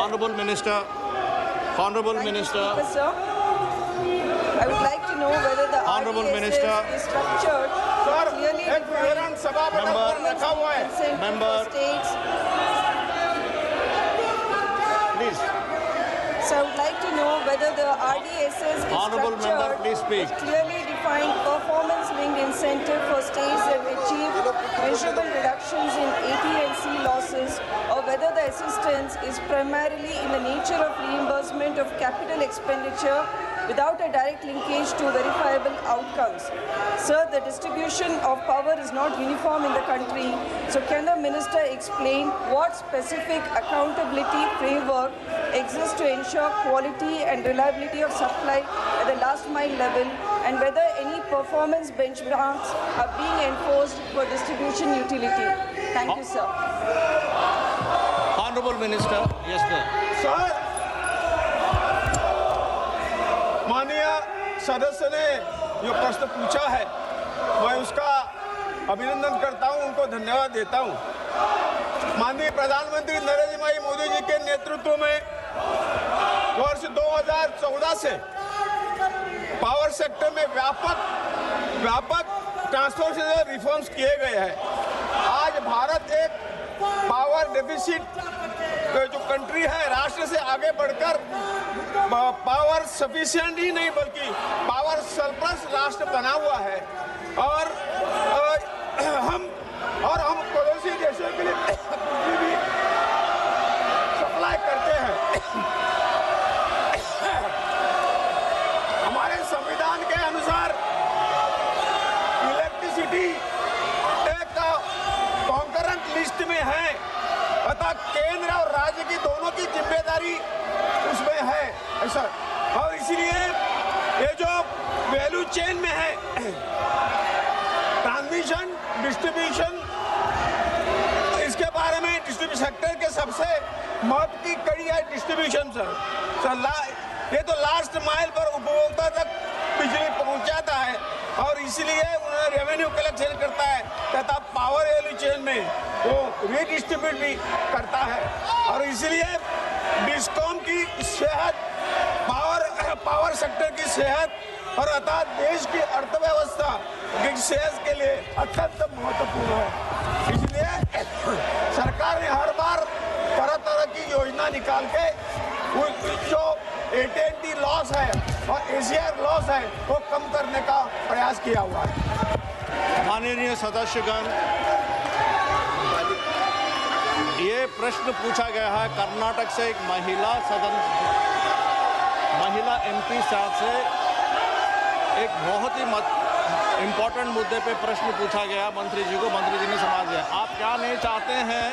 Honorable Minister. Honorable Minister. Sir, I would like to know whether the Honorable RDSS Minister. is structured clearly defined Member. states. Please. So I would like to know whether the RDSS is Honorable member, structured please speak. with clearly defined performance-linked incentive for states that achieve measurable reductions in AT&C losses, or whether the assistance is primarily in the nature of reimbursement of capital expenditure without a direct linkage to verifiable outcomes. Sir, the distribution of power is not uniform in the country, so can the minister explain what specific accountability framework exists to ensure quality and reliability of supply at the last mile level, and whether any performance benchmarks are being enforced for distribution utility? Thank you, sir. Honorable Minister. Yes, sir. Sir, माननीय सदस्य ने जो प्रश्न पूछा है मैं उसका अभिनंदन करता हूं, उनको धन्यवाद देता हूं। माननीय प्रधानमंत्री नरेंद्र भाई मोदी जी के नेतृत्व में वर्ष 2014 से पावर सेक्टर में व्यापक ट्रांसफॉर्मेशन रिफॉर्म्स किए गए हैं। आज भारत एक पावर डेफिसिट जो कंट्री है, राष्ट्र से आगे बढ़कर पावर सफिशिएंट ही नहीं बल्कि पावर सरप्लस राष्ट्र बना हुआ है और हम पड़ोसी देशों के लिए बिजली भी सप्लाई करते हैं। हमारे संविधान के अनुसार इलेक्ट्रिसिटी एक कॉन्करेंट लिस्ट में है, अतः केंद्र और राज्य की दोनों की जिम्मेदारी उसमें है ऐसा, और इसलिए ये जो वैल्यू चेन में है ट्रांसमिशन डिस्ट्रीब्यूशन, इसके बारे में डिस्ट्रीब्यूशन सेक्टर के सबसे महत्व की कड़ी है डिस्ट्रीब्यूशन सर। ये तो लास्ट माइल पर उपभोक्ता तक बिजली पहुंचाता है और इसलिए उन्हें रेवेन्यू कलेक्शन करता है तथा पावर वैल्यू चेन में वो रीडिस्ट्रीब्यूट भी करता है और इसलिए डिस्कॉम की सेहत, पावर सेक्टर की सेहत और अर्थात देश की अर्थव्यवस्था की सेहत के लिए अत्यंत महत्वपूर्ण है। इसलिए सरकार ने हर बार तरह की योजना निकाल के जो AT&T लॉस है और ACR लॉस है वो कम करने का प्रयास किया हुआ है। माननीय सदस्यगण, ये प्रश्न पूछा गया है कर्नाटक से एक महिला MP साहब से एक बहुत ही इम्पोर्टेंट मुद्दे पे प्रश्न पूछा गया मंत्री जी को। मंत्री जी ने समझ लिया। आप क्या नहीं चाहते हैं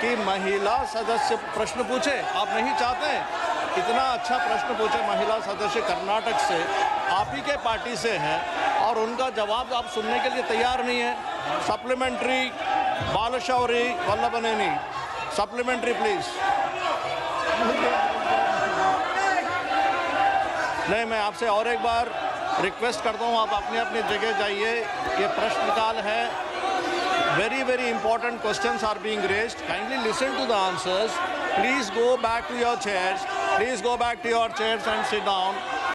कि महिला सदस्य प्रश्न पूछे? आप नहीं चाहते हैं? इतना अच्छा प्रश्न पूछे महिला सदस्य कर्नाटक से, आप ही के पार्टी से हैं और उनका जवाब आप सुनने के लिए तैयार नहीं है। Supplementary Balashowry Vallabhaneni, supplementary please. नहीं, मैं आपसे और एक बार रिक्वेस्ट करता हूँ, आप अपनी अपनी जगह जाइए। ये प्रश्नकाल है। Very important questions are being raised. Kindly listen to the answers. Please go back to your chairs. Please go back to your chairs and sit down.